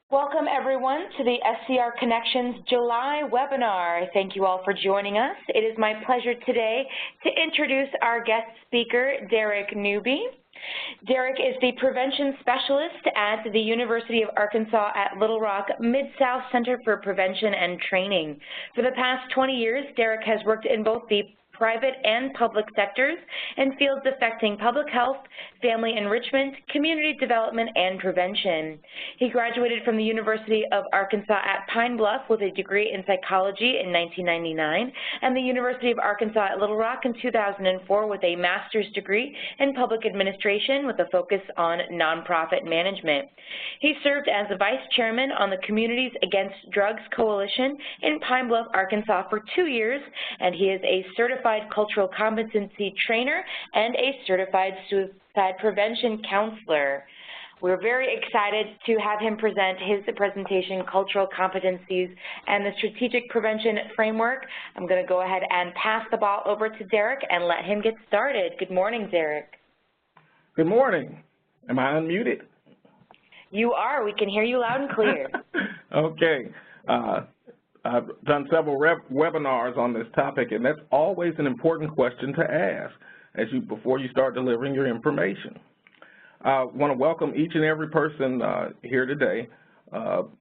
Welcome everyone to the SCR Connections July webinar. Thank you all for joining us. It is my pleasure today to introduce our guest speaker, Derrick Newby. Derrick is the Prevention Specialist at the University of Arkansas at Little Rock MidSOUTH Center for Prevention and Training. For the past 20 years, Derrick has worked in both the private and public sectors in fields affecting public health, family enrichment, community development, and prevention. He graduated from the University of Arkansas at Pine Bluff with a degree in psychology in 1999 and the University of Arkansas at Little Rock in 2004 with a master's degree in public administration with a focus on nonprofit management. He served as the vice chairman on the Communities Against Drugs Coalition in Pine Bluff, Arkansas for 2 years, and he is a certified Cultural Competency trainer and a certified suicide prevention counselor. We're very excited to have him present his presentation, Cultural Competencies and the Strategic Prevention Framework. I'm going to go ahead and pass the ball over to Derrick and let him get started. Good morning, Derrick. Good morning. Am I unmuted? You are. We can hear you loud and clear. Okay. I've done several webinars on this topic, and that's always an important question to ask before you start delivering your information. I want to welcome each and every person here today.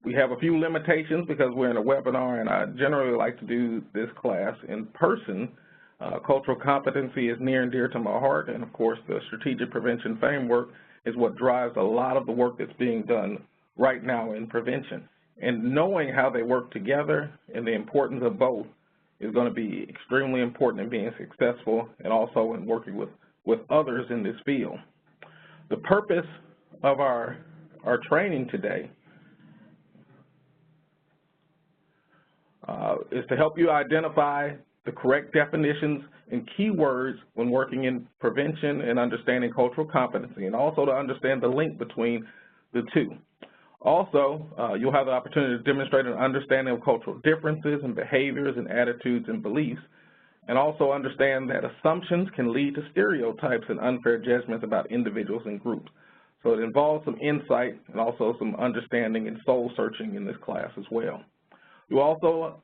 We have a few limitations because we're in a webinar, and I generally like to do this class in person. Cultural competency is near and dear to my heart, and of course the strategic prevention framework is what drives a lot of the work that's being done right now in prevention. And knowing how they work together and the importance of both is going to be extremely important in being successful and also in working with others in this field. The purpose of our training today is to help you identify the correct definitions and keywords when working in prevention and understanding cultural competency, and also to understand the link between the two. Also, you'll have the opportunity to demonstrate an understanding of cultural differences and behaviors and attitudes and beliefs, and also understand that assumptions can lead to stereotypes and unfair judgments about individuals and groups. So it involves some insight and also some understanding and soul searching in this class as well. You also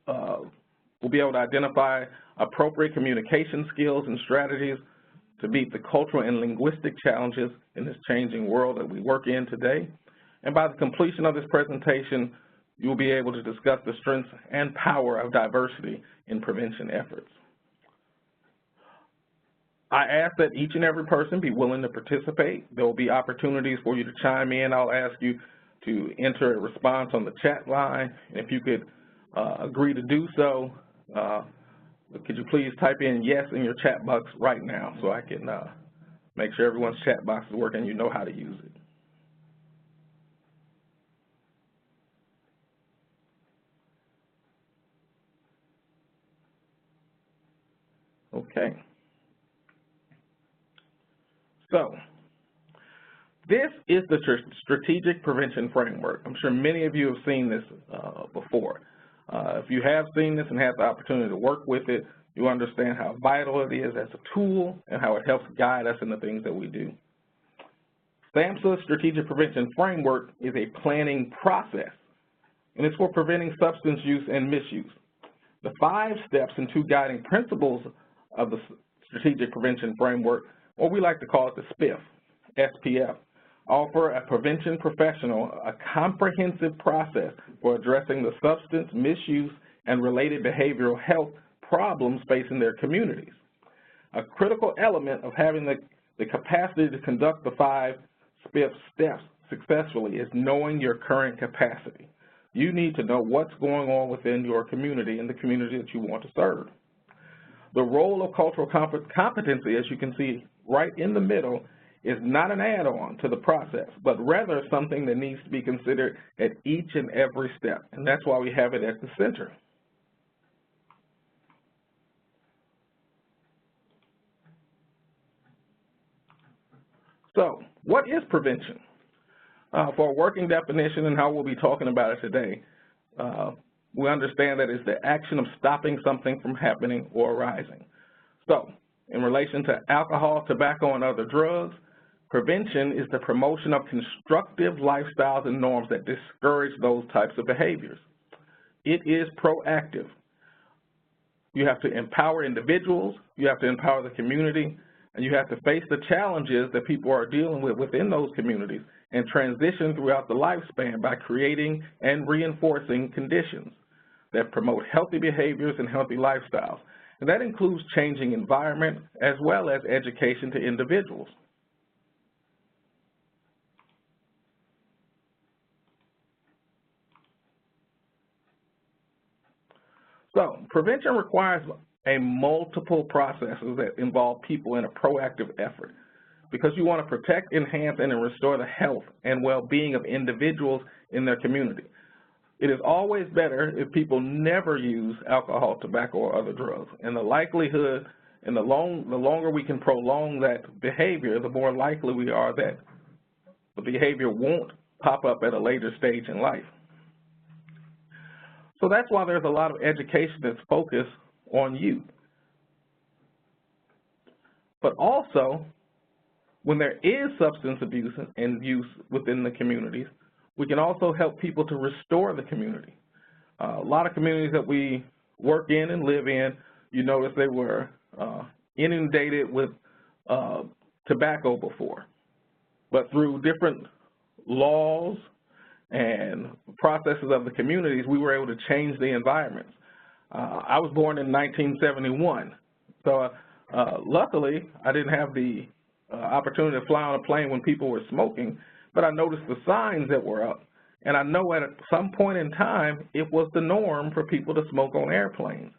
will be able to identify appropriate communication skills and strategies to meet the cultural and linguistic challenges in this changing world that we work in today. And by the completion of this presentation, you will be able to discuss the strengths and power of diversity in prevention efforts. I ask that each and every person be willing to participate. There will be opportunities for you to chime in. I'll ask you to enter a response on the chat line. And if you could agree to do so, could you please type in yes in your chat box right now so I can make sure everyone's chat box is working and you know how to use it. Okay. So this is the Strategic Prevention Framework. I'm sure many of you have seen this before. If you have seen this and had the opportunity to work with it, you understand how vital it is as a tool and how it helps guide us in the things that we do. SAMHSA's Strategic Prevention Framework is a planning process, and it's for preventing substance use and misuse. The 5 steps and 2 guiding principles of the Strategic Prevention Framework, or we like to call it the SPIF, SPF, offer a prevention professional a comprehensive process for addressing the substance misuse and related behavioral health problems facing their communities. A critical element of having the capacity to conduct the 5 SPIF steps successfully is knowing your current capacity. You need to know what's going on within your community and the community that you want to serve. The role of cultural competency, as you can see right in the middle, is not an add-on to the process, but rather something that needs to be considered at each and every step, and that's why we have it at the center. So, what is prevention? For a working definition and how we'll be talking about it today, we understand that it's the action of stopping something from happening or arising. So, in relation to alcohol, tobacco, and other drugs, Prevention is the promotion of constructive lifestyles and norms that discourage those types of behaviors. It is proactive. You have to empower individuals, you have to empower the community, and you have to face the challenges that people are dealing with within those communities and transition throughout the lifespan by creating and reinforcing conditions that promote healthy behaviors and healthy lifestyles. And that includes changing environment as well as education to individuals. So prevention requires a multiple processes that involve people in a proactive effort because you want to protect, enhance, and restore the health and well-being of individuals in their community. It is always better if people never use alcohol, tobacco, or other drugs. And the likelihood, and the longer we can prolong that behavior, the more likely we are that the behavior won't pop up at a later stage in life. So that's why there's a lot of education that's focused on youth. But also, when there is substance abuse and use within the communities, we can also help people to restore the community. A lot of communities that we work in and live in, you notice they were inundated with tobacco before. But through different laws and processes of the communities, we were able to change the environments. I was born in 1971, so luckily I didn't have the opportunity to fly on a plane when people were smoking, but I noticed the signs that were up, and I know at some point in time it was the norm for people to smoke on airplanes.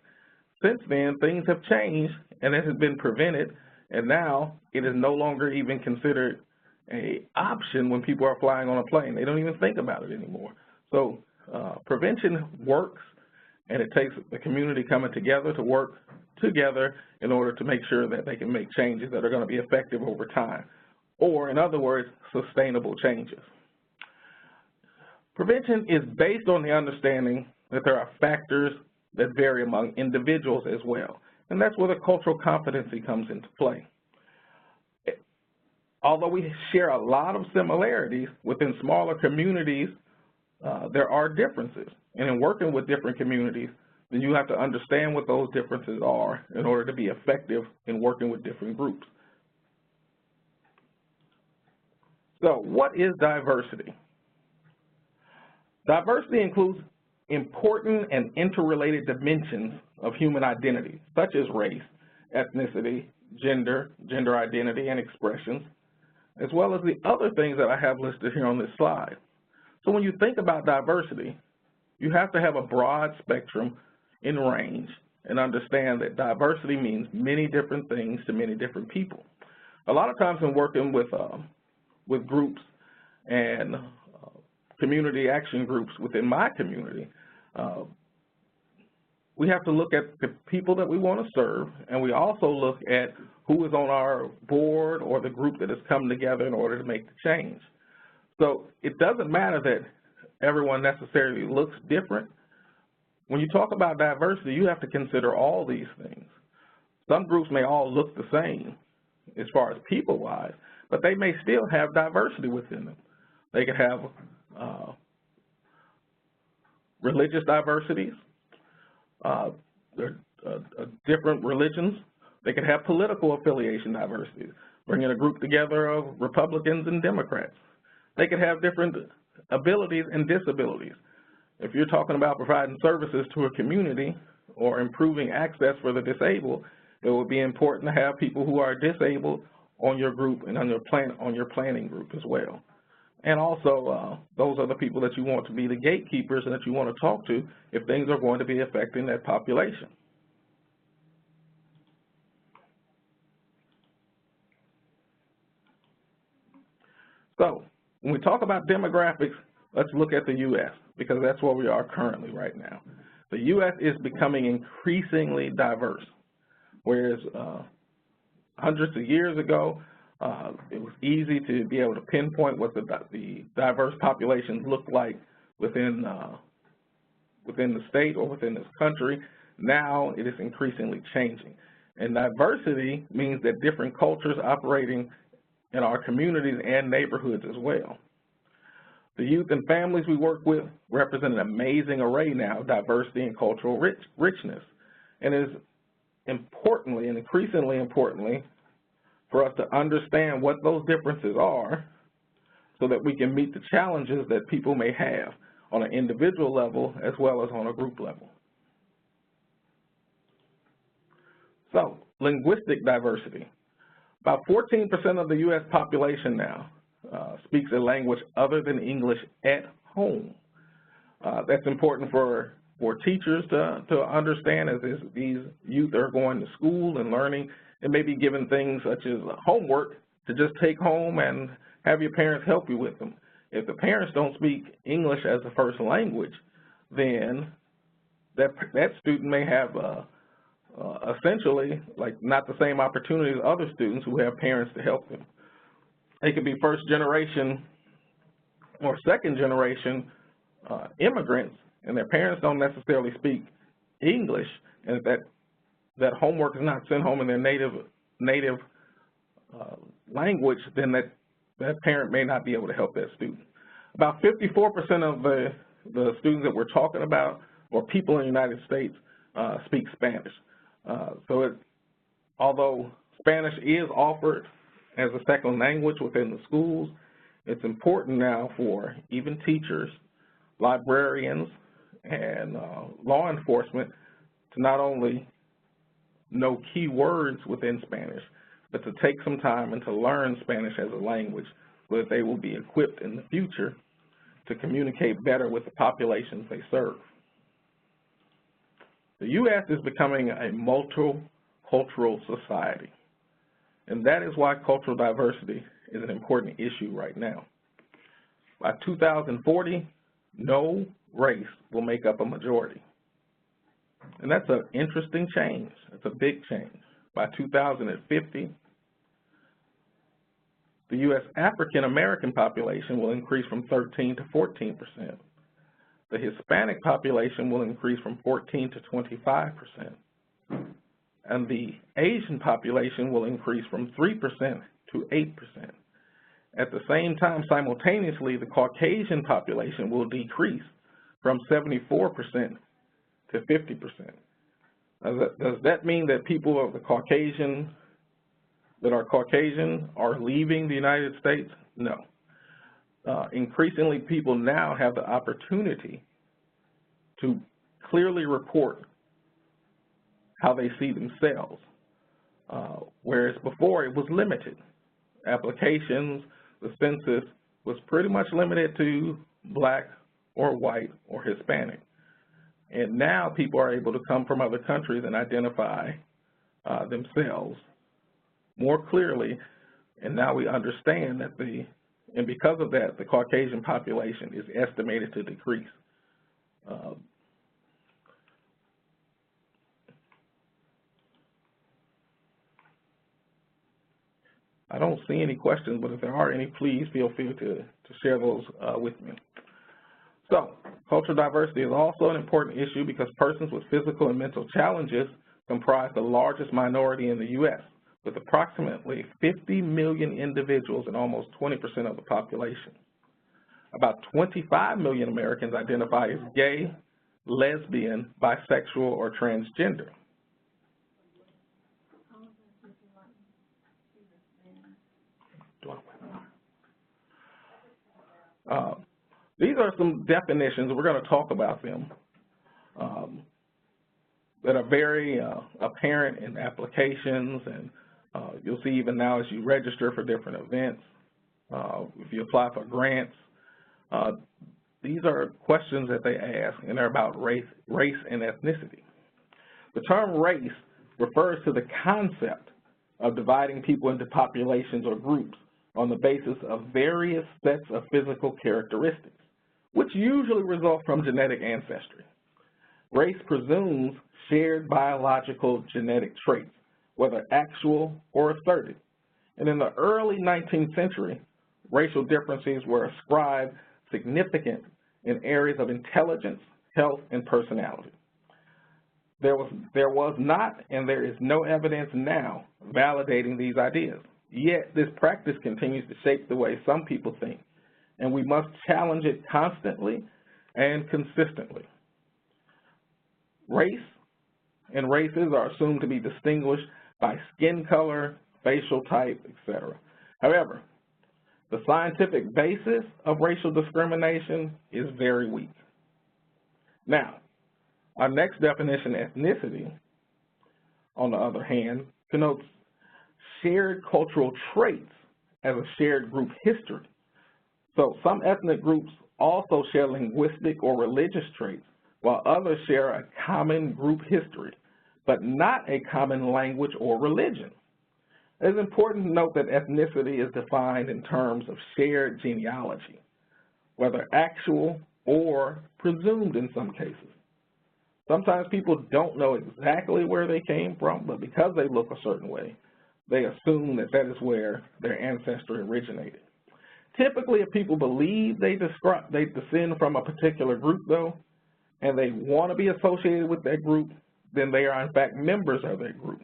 Since then, things have changed, and it has been prevented, and now it is no longer even considered an option when people are flying on a plane. They don't even think about it anymore. So prevention works, and it takes the community coming together to work together in order to make sure that they can make changes that are going to be effective over time, or in other words, sustainable changes. Prevention is based on the understanding that there are factors that vary among individuals as well, and that's where the cultural competency comes into play. Although we share a lot of similarities within smaller communities, there are differences, and in working with different communities, then you have to understand what those differences are in order to be effective in working with different groups. So what is diversity? Diversity includes important and interrelated dimensions of human identity, such as race, ethnicity, gender identity and expressions, as well as the other things that I have listed here on this slide. So when you think about diversity, you have to have a broad spectrum in range and understand that diversity means many different things to many different people. A lot of times in working with groups and community action groups within my community, we have to look at the people that we want to serve, and we also look at who is on our board or the group that has come together in order to make the change. So it doesn't matter that everyone necessarily looks different. When you talk about diversity, you have to consider all these things. Some groups may all look the same as far as people-wise, but they may still have diversity within them. They could have religious diversities, different religions. They could have political affiliation diversities, bringing a group together of Republicans and Democrats. They could have different abilities and disabilities. If you're talking about providing services to a community or improving access for the disabled, it would be important to have people who are disabled on your group and on your planning group as well. And also, those are the people that you want to be the gatekeepers and that you want to talk to if things are going to be affecting that population. So when we talk about demographics, let's look at the U.S. because that's where we are currently right now. The U.S. is becoming increasingly diverse, whereas hundreds of years ago, it was easy to be able to pinpoint what the diverse populations look like within the state or within this country. Now it is increasingly changing. And diversity means that different cultures operating in our communities and neighborhoods as well. The youth and families we work with represent an amazing array now of diversity and cultural richness, and it is importantly and increasingly importantly for us to understand what those differences are so that we can meet the challenges that people may have on an individual level as well as on a group level. So, linguistic diversity. About 14% of the U.S. population now speaks a language other than English at home. That's important for teachers to understand as these youth are going to school and learning and maybe given things such as homework to just take home and have your parents help you with them. If the parents don't speak English as a first language, then that student may have essentially like not the same opportunity as other students who have parents to help them. They could be first generation or second generation immigrants, and their parents don't necessarily speak English, and that homework is not sent home in their native language, then that parent may not be able to help that student. About 54% of the students that we're talking about, or people in the United States, speak Spanish. Although Spanish is offered as a second language within the schools, it's important now for even teachers, librarians, and law enforcement to not only know key words within Spanish, but to take some time and to learn Spanish as a language so that they will be equipped in the future to communicate better with the populations they serve. The U.S. is becoming a multicultural society, and that is why cultural diversity is an important issue right now. By 2040, no race will make up a majority. And that's an interesting change. It's a big change. By 2050, the U.S. African American population will increase from 13 to 14%. The Hispanic population will increase from 14 to 25%. And the Asian population will increase from 3% to 8%. At the same time, simultaneously, the Caucasian population will decrease from 74% to 50%. Does that mean that people of the Caucasian are leaving the United States? No. Increasingly, people now have the opportunity to clearly report how they see themselves, whereas before it was limited. Applications, the census was pretty much limited to Black or white or Hispanic. And now people are able to come from other countries and identify themselves more clearly, and now we understand that and because of that, the Caucasian population is estimated to decrease. I don't see any questions, but if there are any, please feel free to share those with me. So, cultural diversity is also an important issue because persons with physical and mental challenges comprise the largest minority in the U.S., with approximately 50 million individuals and almost 20% of the population. About 25 million Americans identify as gay, lesbian, bisexual, or transgender. These are some definitions. We're going to talk about them that are very apparent in applications, and you'll see even now as you register for different events, if you apply for grants, these are questions that they ask, and they're about race and ethnicity. The term race refers to the concept of dividing people into populations or groups on the basis of various sets of physical characteristics, which usually result from genetic ancestry. Race presumes shared biological genetic traits, whether actual or asserted. And in the early 19th century, racial differences were ascribed significance in areas of intelligence, health, and personality. There was not, and there is no evidence now validating these ideas. Yet this practice continues to shape the way some people think, and we must challenge it constantly and consistently. Race and races are assumed to be distinguished by skin color, facial type, etc. However, the scientific basis of racial discrimination is very weak. Now, our next definition, ethnicity, on the other hand, connotes shared cultural traits as a shared group history. So some ethnic groups also share linguistic or religious traits, while others share a common group history, but not a common language or religion. It's important to note that ethnicity is defined in terms of shared genealogy, whether actual or presumed in some cases. Sometimes people don't know exactly where they came from, but because they look a certain way, they assume that that is where their ancestry originated. Typically, if people believe they descend from a particular group, though, and they want to be associated with that group, then they are in fact members of that group.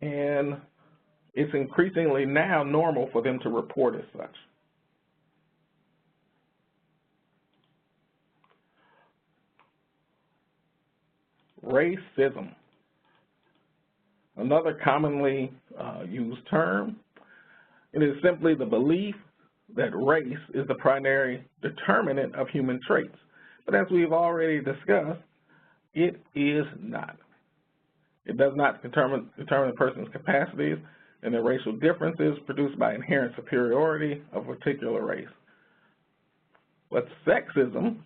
And it's increasingly now normal for them to report as such. Racism, another commonly used term. It is simply the belief that race is the primary determinant of human traits. But as we've already discussed, it is not. It does not determine a person's capacities and their racial differences produced by inherent superiority of a particular race. But sexism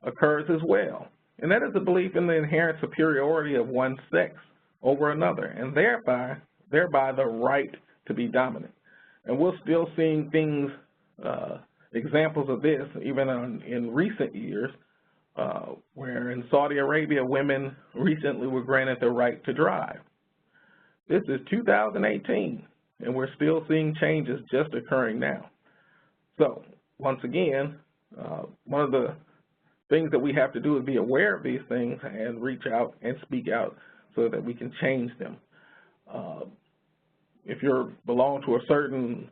occurs as well, and that is the belief in the inherent superiority of one sex over another, and thereby the right to be dominant. And we're still seeing things, examples of this even in recent years, where in Saudi Arabia, women recently were granted the right to drive. This is 2018, and we're still seeing changes just occurring now. So, once again, one of the things that we have to do is be aware of these things and reach out and speak out so that we can change them. If you belong to a certain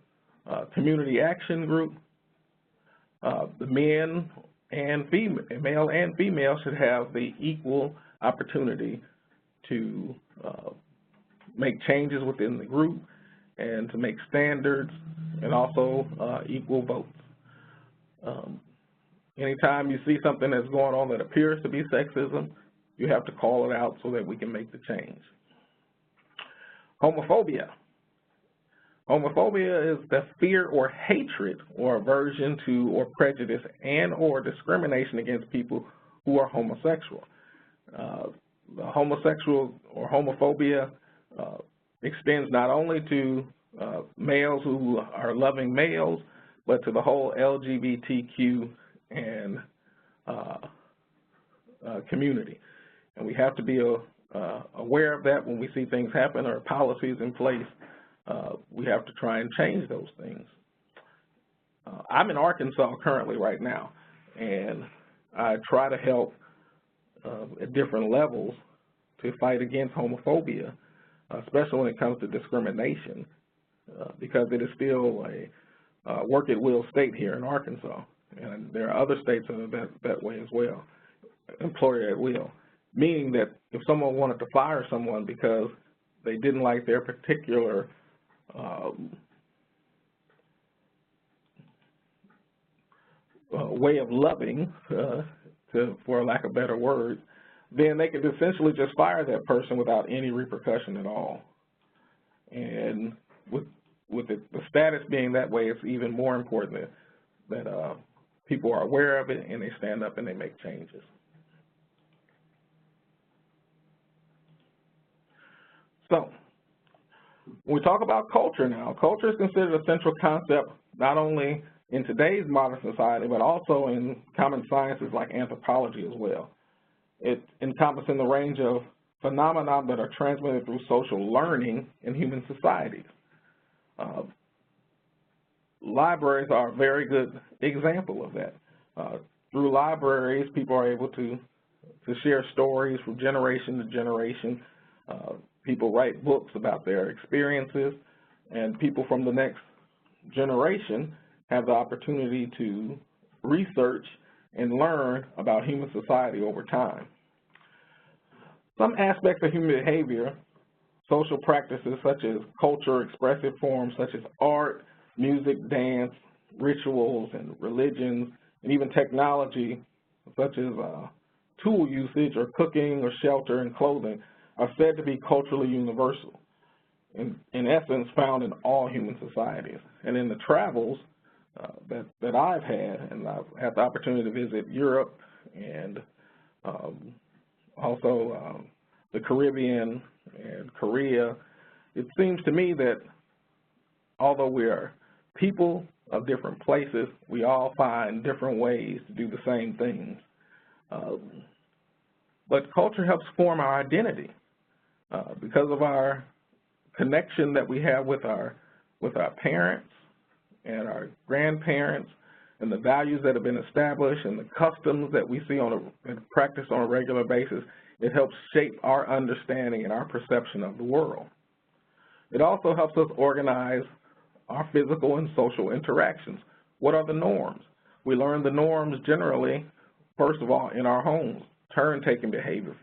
community action group, the male and female should have the equal opportunity to make changes within the group and to make standards and also equal votes. Anytime you see something that's going on that appears to be sexism, you have to call it out so that we can make the change. Homophobia. Homophobia is the fear or hatred or aversion to or prejudice and or discrimination against people who are homosexual. The homosexual or homophobia extends not only to males who are loving males, but to the whole LGBTQ and community. And we have to be aware of that when we see things happen or policies in place. We have to try and change those things. I'm in Arkansas currently right now, and I try to help at different levels to fight against homophobia, especially when it comes to discrimination, because it is still a work at will state here in Arkansas, and there are other states that are that way as well, employer at will, meaning that if someone wanted to fire someone because they didn't like their particular way of loving, for lack of better words, then they could essentially just fire that person without any repercussion at all. And with the status being that way, it's even more important that people are aware of it and they stand up and they make changes. So, when we talk about culture now, culture is considered a central concept not only in today's modern society, but also in common sciences like anthropology as well. It encompasses the range of phenomena that are transmitted through social learning in human societies. Libraries are a very good example of that. Through libraries, people are able to share stories from generation to generation. people write books about their experiences, and people from the next generation have the opportunity to research and learn about human society over time. Some aspects of human behavior, social practices such as culture, expressive forms such as art, music, dance, rituals, and religions, and even technology such as tool usage or cooking or shelter and clothing are said to be culturally universal, in essence found in all human societies. And in the travels that I've had, and I've had the opportunity to visit Europe and also the Caribbean and Korea, it seems to me that although we are people of different places, we all find different ways to do the same things. But culture helps form our identity because of our connection that we have with our parents and our grandparents, and the values that have been established and the customs that we see and practice on a regular basis. It helps shape our understanding and our perception of the world. It also helps us organize our physical and social interactions. What are the norms? We learn the norms generally, first of all, in our homes. Turn-taking behavior,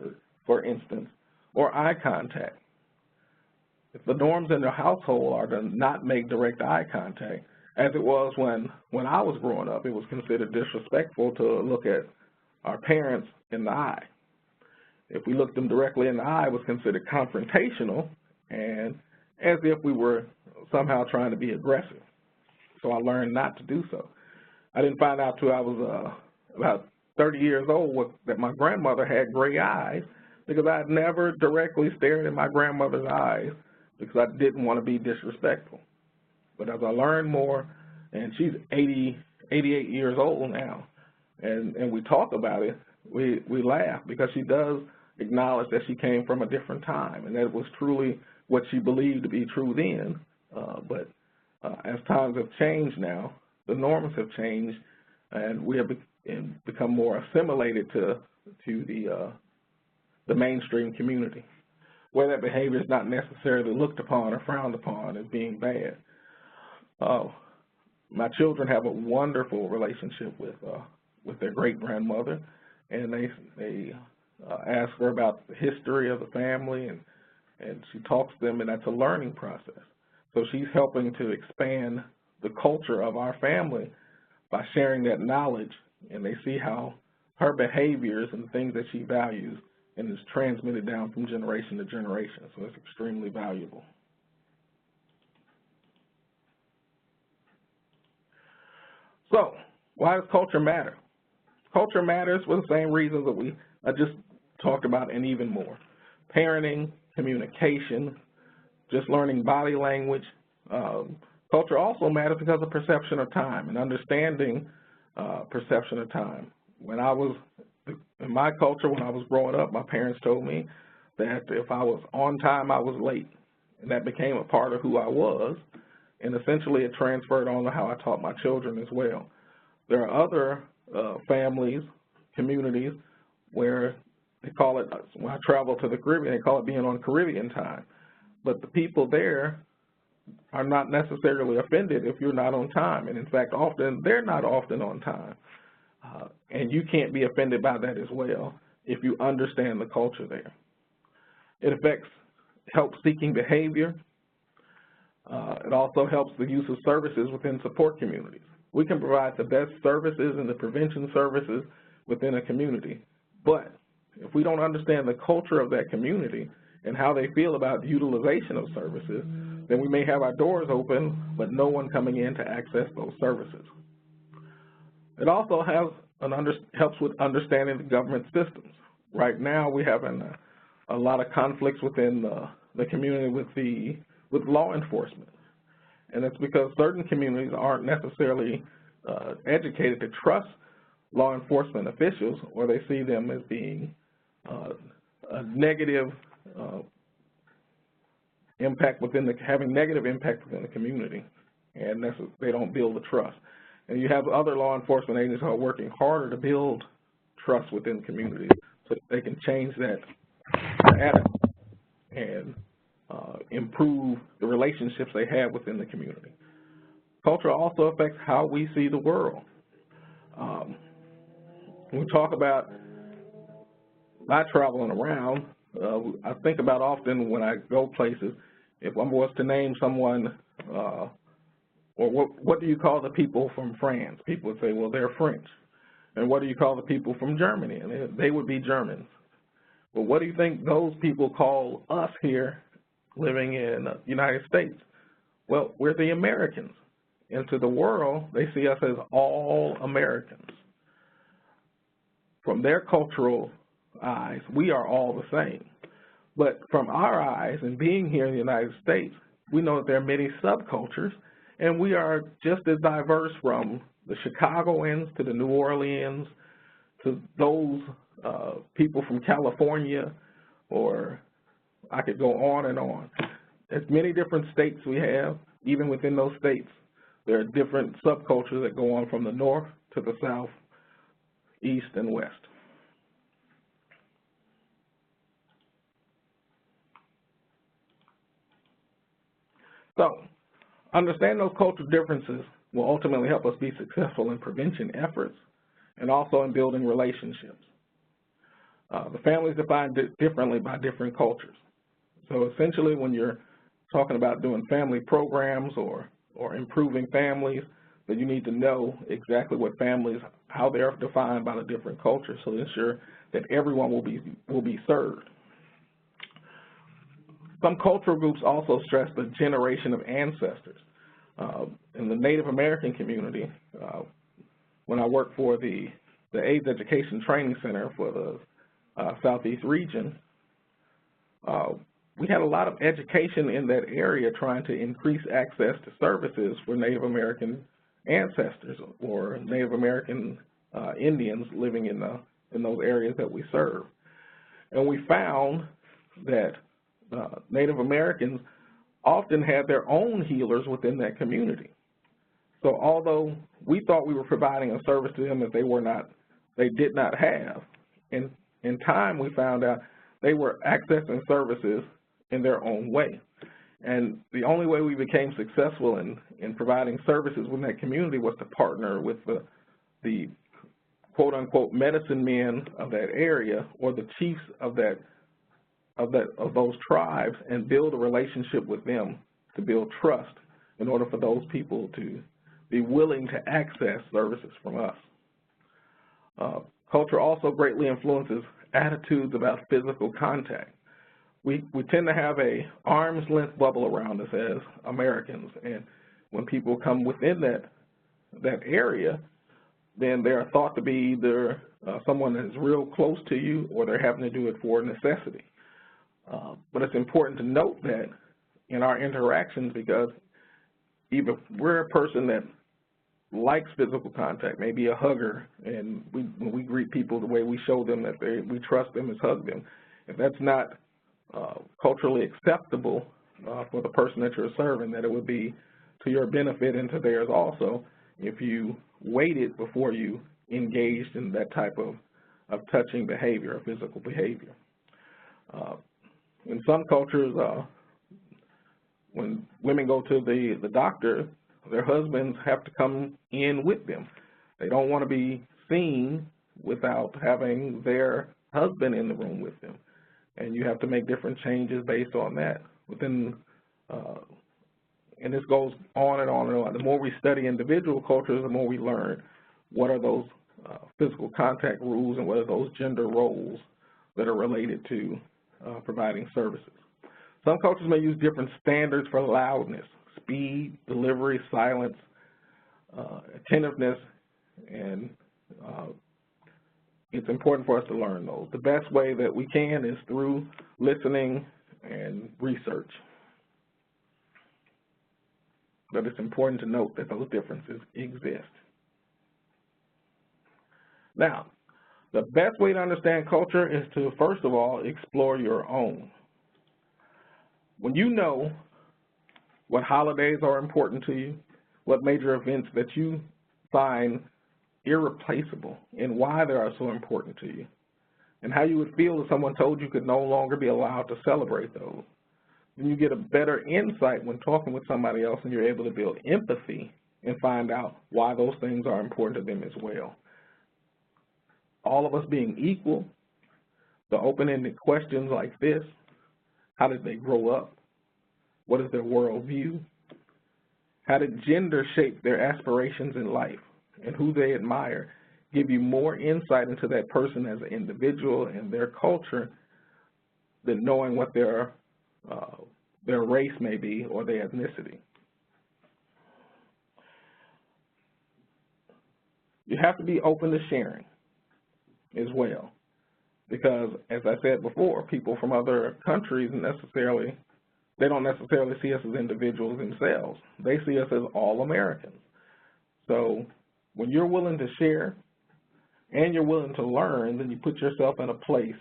for instance, or eye contact. If the norms in the household are to not make direct eye contact, as it was when I was growing up, it was considered disrespectful to look at our parents in the eye. If we looked them directly in the eye, it was considered confrontational and as if we were somehow trying to be aggressive. So I learned not to do so. I didn't find out till I was about 30 years old that my grandmother had gray eyes, because I had never directly stared in my grandmother's eyes because I didn't want to be disrespectful. But as I learned more, and she's 88 years old now, and we talk about it, we laugh because she does acknowledge that she came from a different time and that it was truly what she believed to be true then. But as times have changed now, the norms have changed, and we have become more assimilated to the mainstream community, where that behavior is not necessarily looked upon or frowned upon as being bad. My children have a wonderful relationship with their great-grandmother, and they ask her about the history of the family, and she talks to them, and that's a learning process. So she's helping to expand the culture of our family by sharing that knowledge, and they see how her behaviors and the things that she values and is transmitted down from generation to generation. So it's extremely valuable. So why does culture matter? Culture matters for the same reasons that I just talked about and even more. Parenting, communication, just learning body language. Culture also matters because of perception of time and understanding perception of time. In my culture, when I was growing up, my parents told me that if I was on time, I was late, and that became a part of who I was, and essentially it transferred on to how I taught my children as well. There are other families, communities, where they call it, when I travel to the Caribbean, they call it being on Caribbean time. But the people there are not necessarily offended if you're not on time. And in fact, they're not often on time. And you can't be offended by that as well if you understand the culture there. It affects help-seeking behavior. It also helps the use of services within support communities. We can provide the best services and the prevention services within a community, but if we don't understand the culture of that community and how they feel about the utilization of services, then we may have our doors open, but no one coming in to access those services. It also helps with understanding the government systems. Right now, we have a lot of conflicts within the community with law enforcement, and it's because certain communities aren't necessarily educated to trust law enforcement officials, or they see them as being a negative impact having negative impact within the community, and they don't build the trust. And you have other law enforcement agencies who are working harder to build trust within communities so that they can change that attitude. And improve the relationships they have within the community. Culture also affects how we see the world. When we talk about my traveling around, I think about often when I go places, if I was to name someone, or what do you call the people from France? People would say, well, they're French. And what do you call the people from Germany? And they would be Germans. But what do you think those people call us here living in the United States? Well, we're the Americans. And to the world, they see us as all Americans. From their cultural eyes, we are all the same. But from our eyes, and being here in the United States, we know that there are many subcultures, and we are just as diverse from the Chicagoans to the New Orleans to those people from California, or I could go on and on. There's many different states we have. Even within those states, there are different subcultures that go on from the north to the south, east, and west. So, understanding those cultural differences will ultimately help us be successful in prevention efforts and also in building relationships. The family is defined differently by different cultures. So essentially when you're talking about doing family programs or improving families, that you need to know exactly what families, how they're defined by the different cultures, so to ensure that everyone will be served. Some cultural groups also stress the generation of ancestors. In the Native American community, when I worked for the AIDS Education Training Center for the Southeast region, we had a lot of education in that area trying to increase access to services for Native American ancestors or Native American Indians living in those areas that we serve. And we found that Native Americans often had their own healers within that community. So although we thought we were providing a service to them that they did not have, in time we found out they were accessing services in their own way. And the only way we became successful in providing services within that community was to partner with the quote-unquote medicine men of that area or the chiefs of those tribes and build a relationship with them to build trust in order for those people to be willing to access services from us. Culture also greatly influences attitudes about physical contact. We tend to have a arm's length bubble around us as Americans, and when people come within that area, then they are thought to be either someone that is real close to you or they're having to do it for necessity. But it's important to note that in our interactions, because either we're a person that likes physical contact, maybe a hugger, and when we greet people, the way we show them that we trust them is hug them. If that's not culturally acceptable for the person that you're serving, that it would be to your benefit and to theirs also if you waited before you engaged in that type of touching behavior or physical behavior. In some cultures, when women go to the doctor, their husbands have to come in with them. They don't want to be seen without having their husband in the room with them. And you have to make different changes based on that. And this goes on and on and on. The more we study individual cultures, the more we learn what are those physical contact rules and what are those gender roles that are related to providing services. Some cultures may use different standards for loudness, speed, delivery, silence, attentiveness, and it's important for us to learn those. The best way that we can is through listening and research. But it's important to note that those differences exist. Now, the best way to understand culture is to, first of all, explore your own. When you know what holidays are important to you, what major events that you find irreplaceable and why they are so important to you, and how you would feel if someone told you could no longer be allowed to celebrate those, then you get a better insight when talking with somebody else, and you're able to build empathy and find out why those things are important to them as well. All of us being equal, the open-ended questions like this: how did they grow up? What is their worldview? How did gender shape their aspirations in life? And who they admire give you more insight into that person as an individual and their culture than knowing what their race may be or their ethnicity. You have to be open to sharing as well, because as I said before, people from other countries they don't necessarily see us as individuals themselves. They see us as all Americans. So when you're willing to share and you're willing to learn, then you put yourself in a place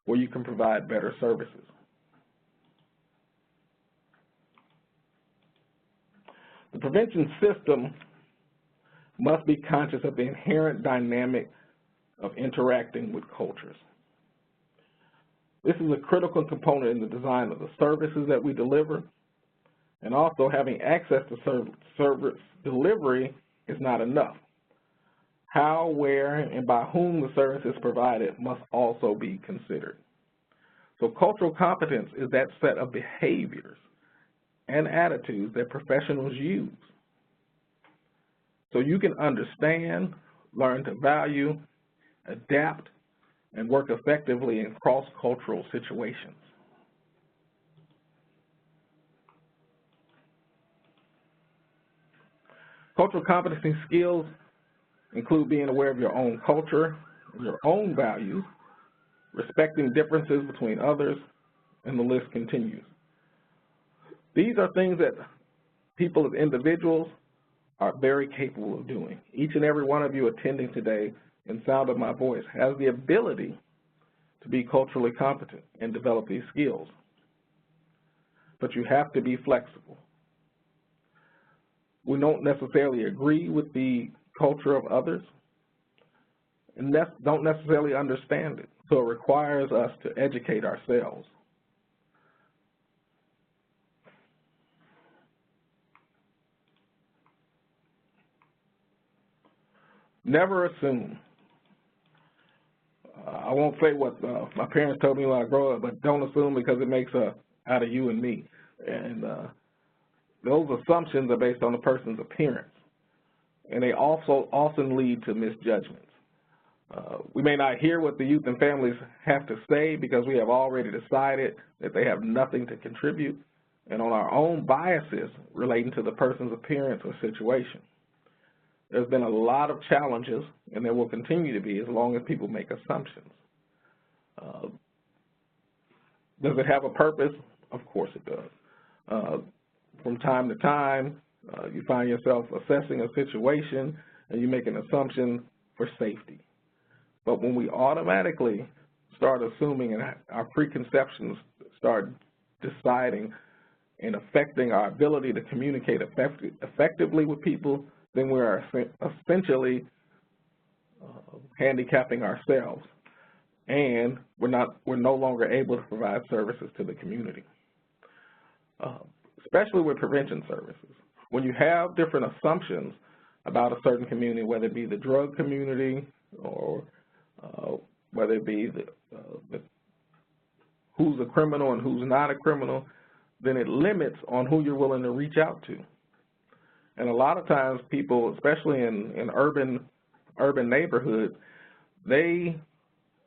where you can provide better services. The prevention system must be conscious of the inherent dynamic of interacting with cultures. This is a critical component in the design of the services that we deliver, and also having access to service delivery is not enough. How, where, and by whom the service is provided must also be considered. So cultural competence is that set of behaviors and attitudes that professionals use so you can understand, learn to value, adapt, and work effectively in cross-cultural situations. Cultural competency skills include being aware of your own culture, your own values, respecting differences between others, and the list continues. These are things that people as individuals are very capable of doing. Each and every one of you attending today, in sound of my voice, has the ability to be culturally competent and develop these skills. But you have to be flexible. We don't necessarily agree with the culture of others and don't necessarily understand it. So it requires us to educate ourselves. Never assume. I won't say what my parents told me when I grew up, but don't assume, because it makes out of you and me. And those assumptions are based on the person's appearance, and they also often lead to misjudgments. We may not hear what the youth and families have to say because we have already decided that they have nothing to contribute, and on our own biases relating to the person's appearance or situation. There's been a lot of challenges, and there will continue to be as long as people make assumptions. Does it have a purpose? Of course it does. From time to time, you find yourself assessing a situation and you make an assumption for safety. But when we automatically start assuming and our preconceptions start deciding and affecting our ability to communicate effectively with people, then we are essentially handicapping ourselves, and we're no longer able to provide services to the community, especially with prevention services. When you have different assumptions about a certain community, whether it be the drug community or whether it be who's a criminal and who's not a criminal, then it limits on who you're willing to reach out to. And a lot of times people, especially in urban neighborhoods, they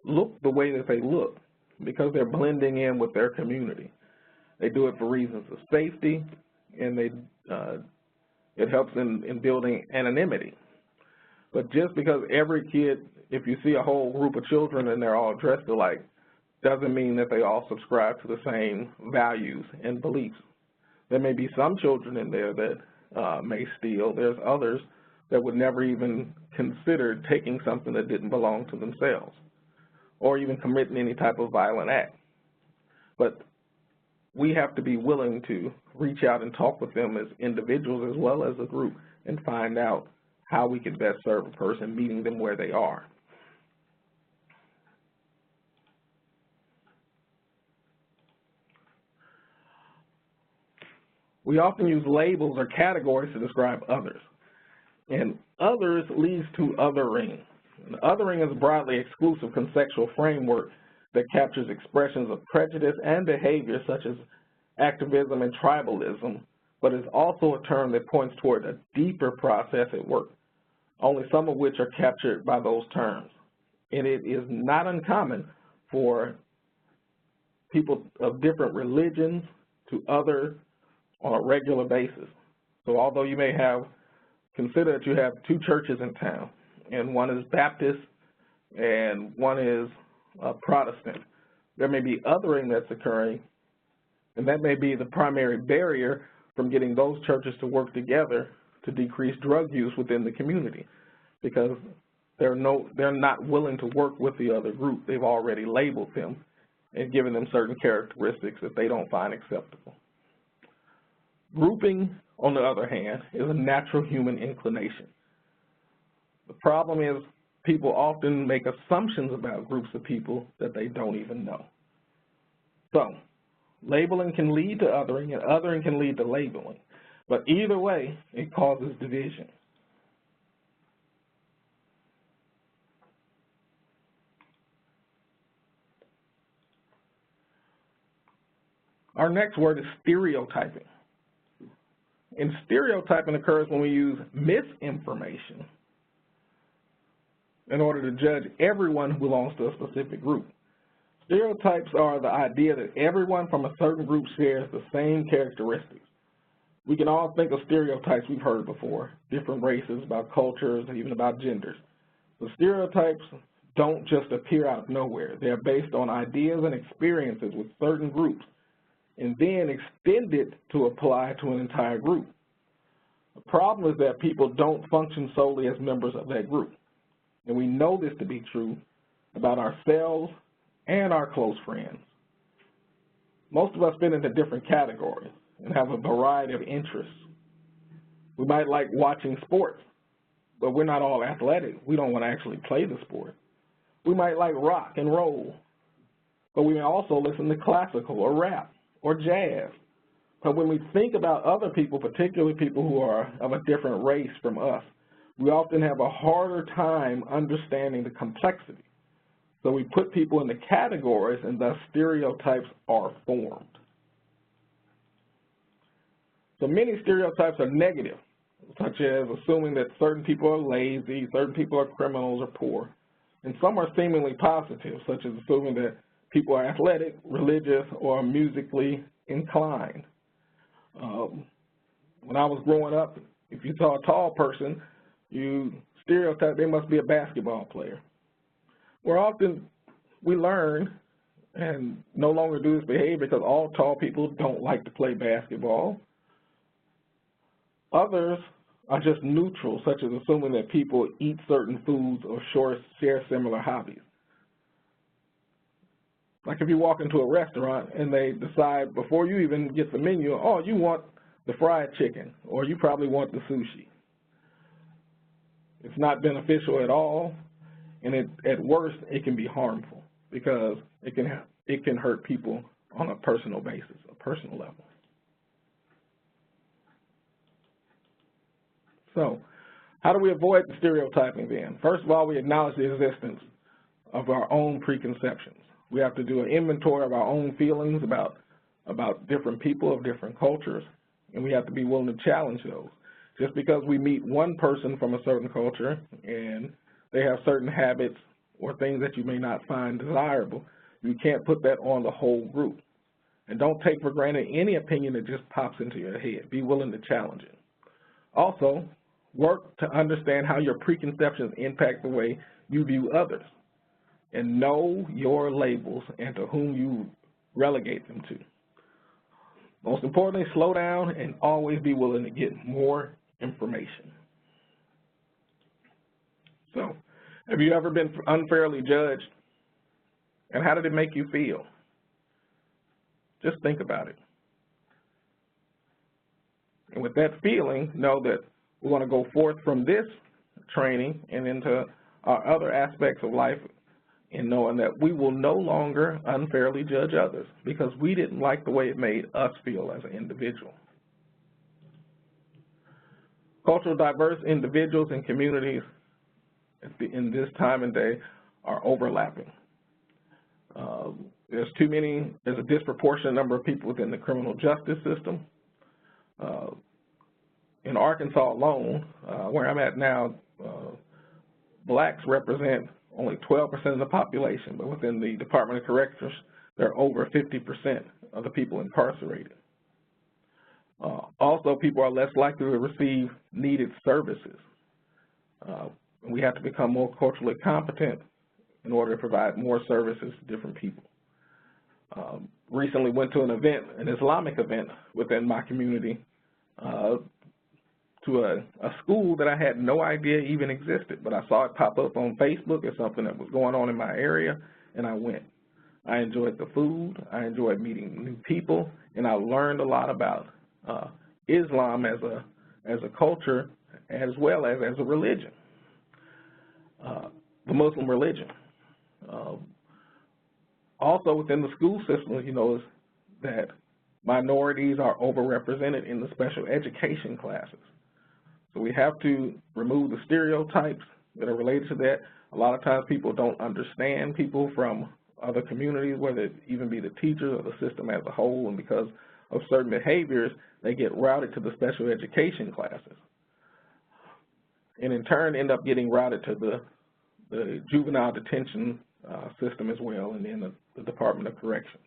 look the way that they look because they're blending in with their community. They do it for reasons of safety, and it helps in building anonymity. But just because every kid, if you see a whole group of children and they're all dressed alike, doesn't mean that they all subscribe to the same values and beliefs. There may be some children in there that may steal. There's others that would never even consider taking something that didn't belong to themselves or even committing any type of violent act. But we have to be willing to reach out and talk with them as individuals as well as a group and find out how we can best serve a person, meeting them where they are. We often use labels or categories to describe others. And others leads to othering. And othering is a broadly exclusive conceptual framework that captures expressions of prejudice and behavior such as activism and tribalism, but is also a term that points toward a deeper process at work, only some of which are captured by those terms. And it is not uncommon for people of different religions to other on a regular basis. So although you may consider that you have two churches in town, and one is Baptist and one is Protestant, there may be othering that's occurring, and that may be the primary barrier from getting those churches to work together to decrease drug use within the community, because they're not willing to work with the other group. They've already labeled them and given them certain characteristics that they don't find acceptable. Grouping, on the other hand, is a natural human inclination. The problem is people often make assumptions about groups of people that they don't even know. So, labeling can lead to othering, and othering can lead to labeling. But either way, it causes division. Our next word is stereotyping. And stereotyping occurs when we use misinformation in order to judge everyone who belongs to a specific group. Stereotypes are the idea that everyone from a certain group shares the same characteristics. We can all think of stereotypes we've heard before, different races, about cultures, even about genders. The stereotypes don't just appear out of nowhere. They're based on ideas and experiences with certain groups, and then extended to apply to an entire group. The problem is that people don't function solely as members of that group. And we know this to be true about ourselves and our close friends. Most of us fit into different categories and have a variety of interests. We might like watching sports, but we're not all athletic. We don't want to actually play the sport. We might like rock and roll, but we may also listen to classical or rap or jazz. But when we think about other people, particularly people who are of a different race from us, we often have a harder time understanding the complexity. So we put people into categories, and thus stereotypes are formed. So many stereotypes are negative, such as assuming that certain people are lazy, certain people are criminals or poor. And some are seemingly positive, such as assuming that people are athletic, religious, or musically inclined. When I was growing up, if you saw a tall person, you stereotype they must be a basketball player. More often, we learn and no longer do this behavior because all tall people don't like to play basketball. Others are just neutral, such as assuming that people eat certain foods or share similar hobbies. Like if you walk into a restaurant and they decide before you even get the menu, oh, you want the fried chicken, or you probably want the sushi. It's not beneficial at all, and at worst, it can be harmful because it can hurt people on a personal basis, a personal level. So, how do we avoid the stereotyping then? First of all, we acknowledge the existence of our own preconceptions. We have to do an inventory of our own feelings about different people of different cultures, and we have to be willing to challenge those. Just because we meet one person from a certain culture and they have certain habits or things that you may not find desirable, you can't put that on the whole group. And don't take for granted any opinion that just pops into your head. Be willing to challenge it. Also, work to understand how your preconceptions impact the way you view others, and know your labels and to whom you relegate them to. Most importantly, slow down and always be willing to get more information. So, have you ever been unfairly judged? And how did it make you feel? Just think about it. And with that feeling, know that we want to go forth from this training and into our other aspects of life in knowing that we will no longer unfairly judge others because we didn't like the way it made us feel as an individual. Culturally diverse individuals and communities in this time and day are overlapping. There's a disproportionate number of people within the criminal justice system. In Arkansas alone, where I'm at now, blacks represent only 12% of the population, but within the Department of Corrections, there are over 50% of the people incarcerated. Also, people are less likely to receive needed services. We have to become more culturally competent in order to provide more services to different people. Recently went to an event, an Islamic event within my community, to a school that I had no idea even existed, but I saw it pop up on Facebook as something that was going on in my area, and I went. I enjoyed the food, I enjoyed meeting new people, and I learned a lot about Islam as a culture as well as a religion, the Muslim religion. Also within the school system, you know, is that minorities are overrepresented in the special education classes. So we have to remove the stereotypes that are related to that. A lot of times people don't understand people from other communities, whether it even be the teachers or the system as a whole, and because of certain behaviors, they get routed to the special education classes. And in turn end up getting routed to the juvenile detention system as well, and then the Department of Corrections.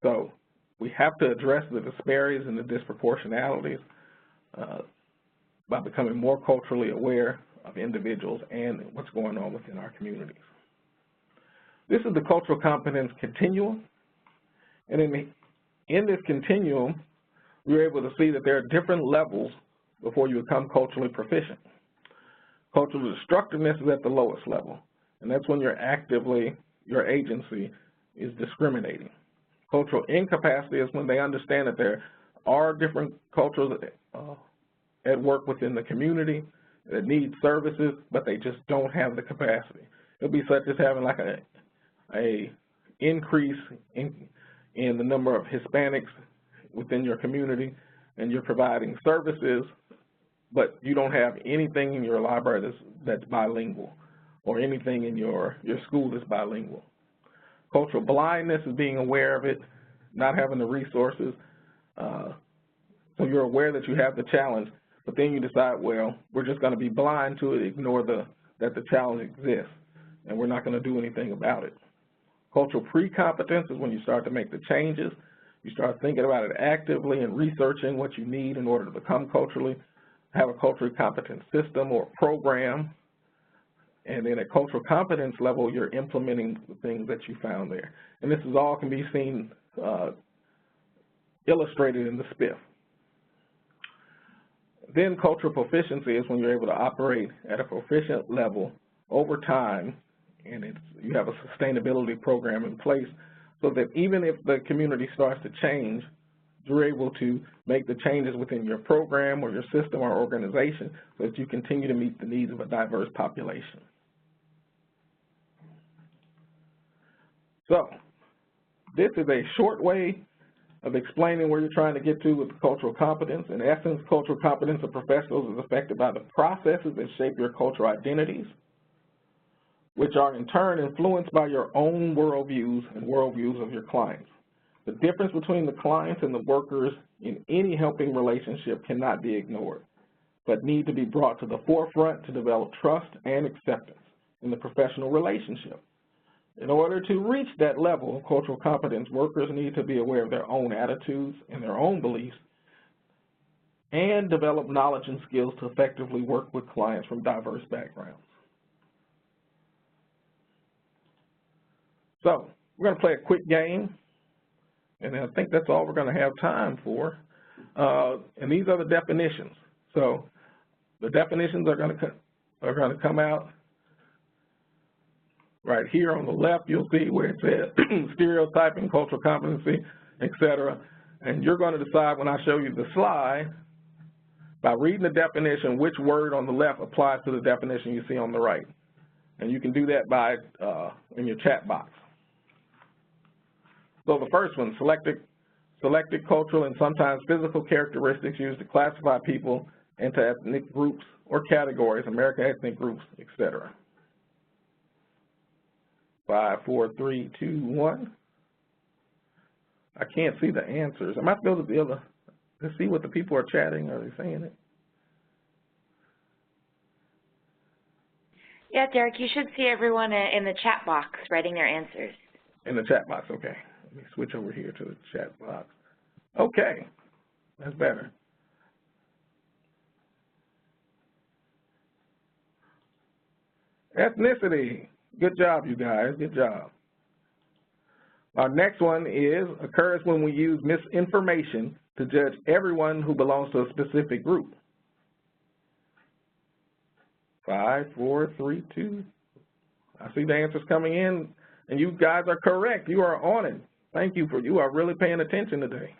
So we have to address the disparities and the disproportionalities by becoming more culturally aware of individuals and what's going on within our communities. This is the Cultural Competence Continuum, and in this continuum, we're able to see that there are different levels before you become culturally proficient. Cultural destructiveness is at the lowest level, and that's when your agency is discriminating. Cultural incapacity is when they understand that there are different cultures at work within the community that need services, but they just don't have the capacity. It'll be such as having like a increase in the number of Hispanics within your community, and you're providing services, but you don't have anything in your library that's bilingual, or anything in your school that's bilingual. Cultural blindness is being aware of it, not having the resources, so you're aware that you have the challenge, but then you decide, well, we're just going to be blind to it, ignore that the challenge exists, and we're not going to do anything about it. Cultural pre-competence is when you start to make the changes. You start thinking about it actively and researching what you need in order to become have a culturally competent system or program. And then at cultural competence level, you're implementing the things that you found there. And this all can be seen illustrated in the SPIF. Then cultural proficiency is when you're able to operate at a proficient level over time, and you have a sustainability program in place so that even if the community starts to change, you're able to make the changes within your program or your system or organization so that you continue to meet the needs of a diverse population. So this is a short way of explaining where you're trying to get to with cultural competence. In essence, cultural competence of professionals is affected by the processes that shape your cultural identities, which are in turn influenced by your own worldviews and worldviews of your clients. The difference between the clients and the workers in any helping relationship cannot be ignored, but need to be brought to the forefront to develop trust and acceptance in the professional relationship. In order to reach that level of cultural competence, workers need to be aware of their own attitudes and their own beliefs and develop knowledge and skills to effectively work with clients from diverse backgrounds. So we're going to play a quick game, and I think that's all we're going to have time for. And these are the definitions. So the definitions are going to come out right here on the left. You'll see where it says stereotyping, cultural competency, etc. And you're going to decide when I show you the slide by reading the definition which word on the left applies to the definition you see on the right. And you can do that by in your chat box. So the first one, selected cultural and sometimes physical characteristics used to classify people into ethnic groups or categories, American ethnic groups, etc. 5, 4, 3, 2, 1. I can't see the answers. Am I supposed to be able to see what the people are chatting? Are they saying it? Yeah, Derrick, you should see everyone in the chat box writing their answers. In the chat box, okay. Let me switch over here to the chat box. Okay, that's better. Ethnicity. Good job, you guys. Good job. Our next one is occurs when we use misinformation to judge everyone who belongs to a specific group. 5, 4, 3, 2. I see the answers coming in, and you guys are correct. You are on it. Thank you for you are really paying attention today.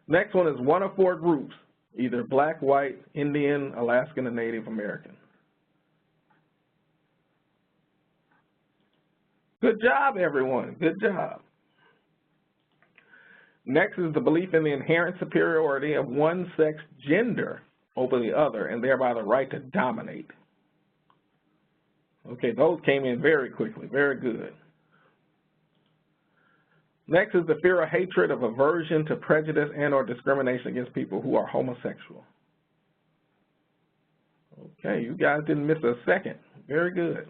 Next one is one of 4 groups, either black, white, Indian, Alaskan, and Native American. Good job, everyone. Good job. Next is the belief in the inherent superiority of one sex gender over the other, and thereby the right to dominate. Okay, those came in very quickly. Very good. Next is the fear or hatred of aversion to prejudice and or discrimination against people who are homosexual. Okay, you guys didn't miss a second. Very good.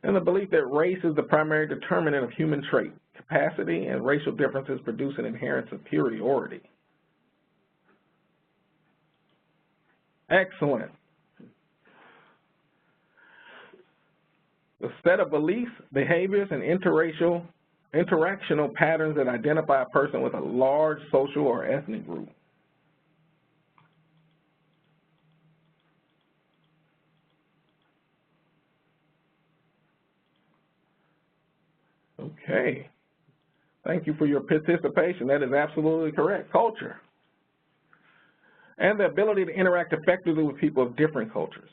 And the belief that race is the primary determinant of human trait, capacity, and racial differences produce an inherent superiority. Excellent. The set of beliefs, behaviors, and interactional patterns that identify a person with a large social or ethnic group. Okay. Thank you for your participation. That is absolutely correct. Culture. And the ability to interact effectively with people of different cultures.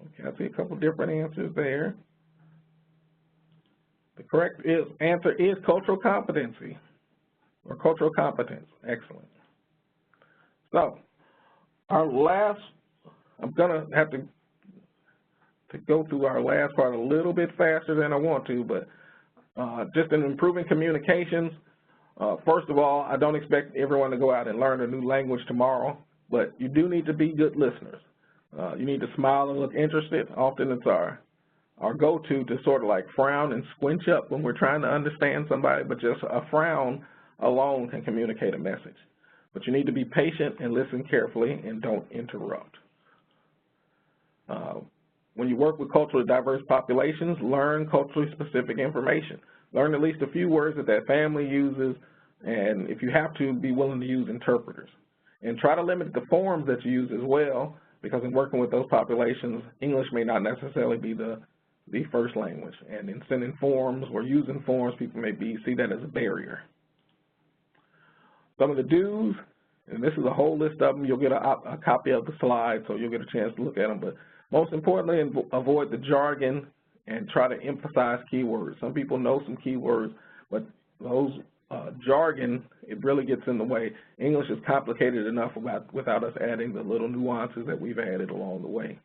Okay, I see a couple different answers there. The correct answer is cultural competency or cultural competence. Excellent. So, our last, I'm going to have to go through our last part a little bit faster than I want to, but just in improving communications, first of all, I don't expect everyone to go out and learn a new language tomorrow, but you do need to be good listeners. You need to smile and look interested. Often it's our go-to to sort of like frown and squinch up when we're trying to understand somebody, but just a frown alone can communicate a message. But you need to be patient and listen carefully and don't interrupt. When you work with culturally diverse populations, learn culturally specific information. Learn at least a few words that family uses, and if you have to, be willing to use interpreters. And try to limit the forms that you use as well, because in working with those populations, English may not necessarily be the first language. And in sending forms or using forms, people may see that as a barrier. Some of the do's, and this is a whole list of them. You'll get a copy of the slide, so you'll get a chance to look at them. But most importantly, avoid the jargon and try to emphasize keywords. Some people know some keywords, but those jargon, it really gets in the way. English is complicated enough without us adding the little nuances that we've added along the way.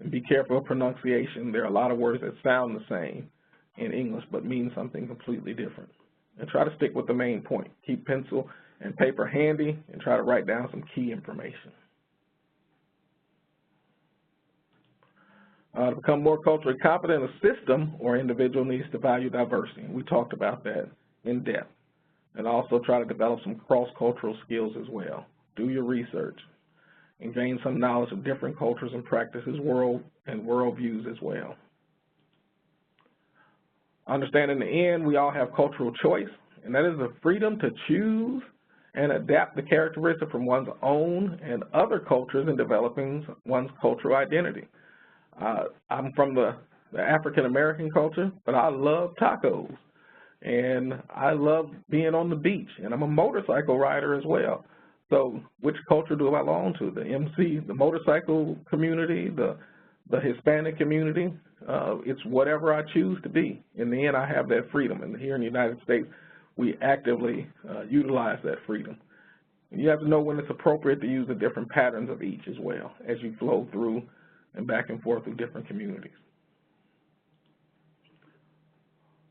And be careful of pronunciation. There are a lot of words that sound the same in English but mean something completely different. And try to stick with the main point. Keep pencil and paper handy and try to write down some key information. To become more culturally competent, a system or individual needs to value diversity. We talked about that in depth. And also try to develop some cross-cultural skills as well. Do your research and gain some knowledge of different cultures and practices, worldviews as well. Understand in the end, we all have cultural choice, and that is the freedom to choose and adapt the characteristics from one's own and other cultures in developing one's cultural identity. I'm from the African-American culture, but I love tacos, and I love being on the beach, and I'm a motorcycle rider as well. So which culture do I belong to? The MC, the motorcycle community, the Hispanic community? It's whatever I choose to be. In the end, I have that freedom. And here in the United States, we actively utilize that freedom. You have to know when it's appropriate to use the different patterns of each as well as you flow through and back and forth through different communities.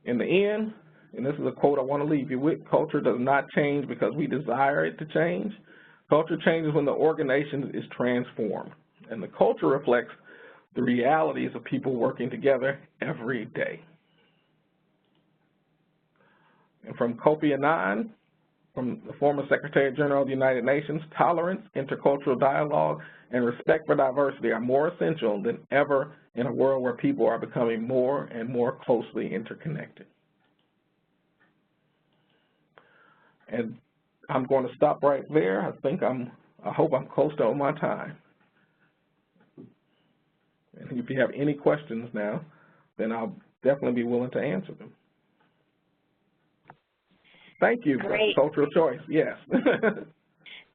In the end, and this is a quote I want to leave you with, culture does not change because we desire it to change. Culture changes when the organization is transformed, and the culture reflects the realities of people working together every day. And from Kofi Annan, from the former Secretary General of the United Nations, tolerance, intercultural dialogue, and respect for diversity are more essential than ever in a world where people are becoming more and more closely interconnected. And I'm going to stop right there. I hope I'm close to my time. And if you have any questions now, then I'll definitely be willing to answer them. Thank you. Great. Cultural choice, yes.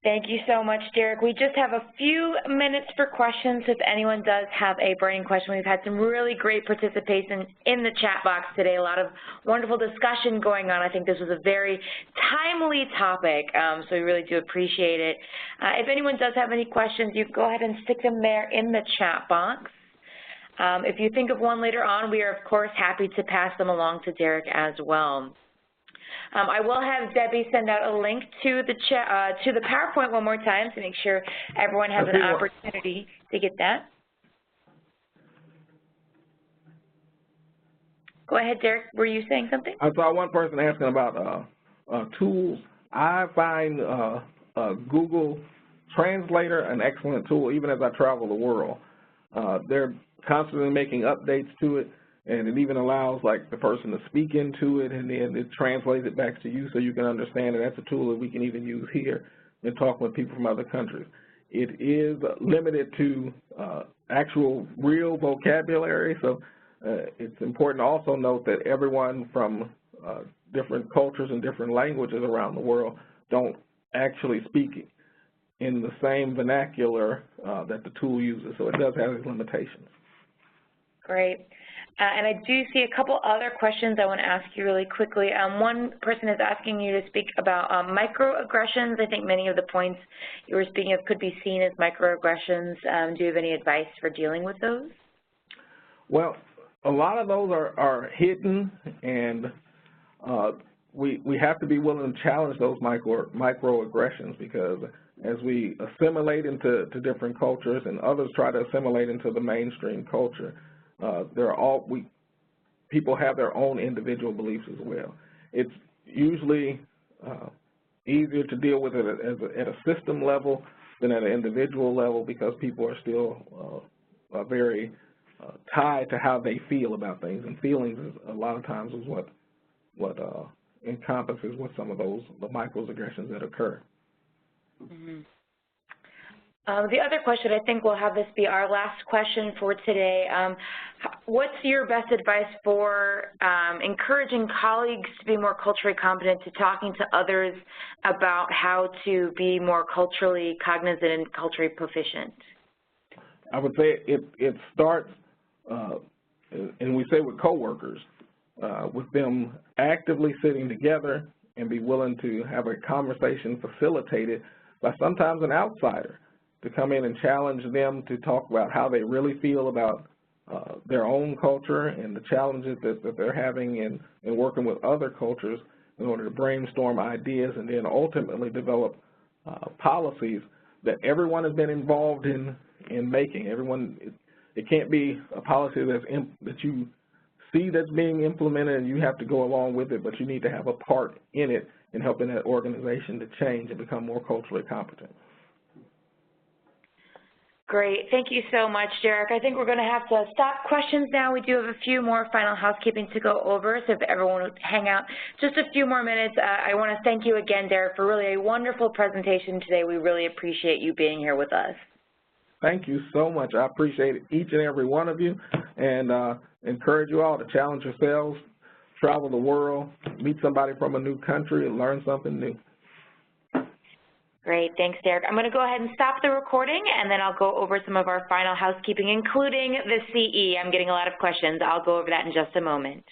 Thank you so much, Derrick. We just have a few minutes for questions if anyone does have a burning question. We've had some really great participation in the chat box today, a lot of wonderful discussion going on. I think this was a very timely topic, so we really do appreciate it. If anyone does have any questions, you can go ahead and stick them there in the chat box. If you think of one later on, we are, of course, happy to pass them along to Derrick as well. I will have Debbie send out a link to the PowerPoint one more time to make sure everyone has an opportunity to get that. Go ahead, Derrick. Were you saying something? I saw one person asking about tools. I find Google Translator an excellent tool, even as I travel the world. They're constantly making updates to it. And it even allows, like, the person to speak into it, and then it translates it back to you so you can understand it. That's a tool that we can even use here in talking with people from other countries. It is limited to actual real vocabulary, so it's important to also note that everyone from different cultures and different languages around the world don't actually speak in the same vernacular that the tool uses, so it does have its limitations. Great. And I do see a couple other questions I want to ask you really quickly. One person is asking you to speak about microaggressions. I think many of the points you were speaking of could be seen as microaggressions. Do you have any advice for dealing with those? Well, a lot of those are hidden, and we have to be willing to challenge those microaggressions, because as we assimilate into different cultures and others try to assimilate into the mainstream culture, people have their own individual beliefs as well. It's usually easier to deal with it at a system level than at an individual level, because people are still very tied to how they feel about things, and feelings a lot of times is what encompasses with some of the microaggressions that occur. Mm-hmm. The other question, I think we'll have this be our last question for today. What's your best advice for encouraging colleagues to be more culturally competent, to talking to others about how to be more culturally cognizant and culturally proficient? I would say it starts, and we say with coworkers, with them actively sitting together and be willing to have a conversation facilitated by sometimes an outsider, to come in and challenge them to talk about how they really feel about their own culture and the challenges that they're having in working with other cultures, in order to brainstorm ideas and then ultimately develop policies that everyone has been involved in making. It can't be a policy that you see that's being implemented and you have to go along with it, but you need to have a part in it in helping that organization to change and become more culturally competent. Great. Thank you so much, Derrick. I think we're going to have to stop questions now. We do have a few more final housekeeping to go over, so if everyone would hang out just a few more minutes. I want to thank you again, Derrick, for really a wonderful presentation today. We really appreciate you being here with us. Thank you so much. I appreciate each and every one of you, and encourage you all to challenge yourselves, travel the world, meet somebody from a new country, and learn something new. Great. Thanks, Derrick. I'm going to go ahead and stop the recording, and then I'll go over some of our final housekeeping, including the CE. I'm getting a lot of questions. I'll go over that in just a moment.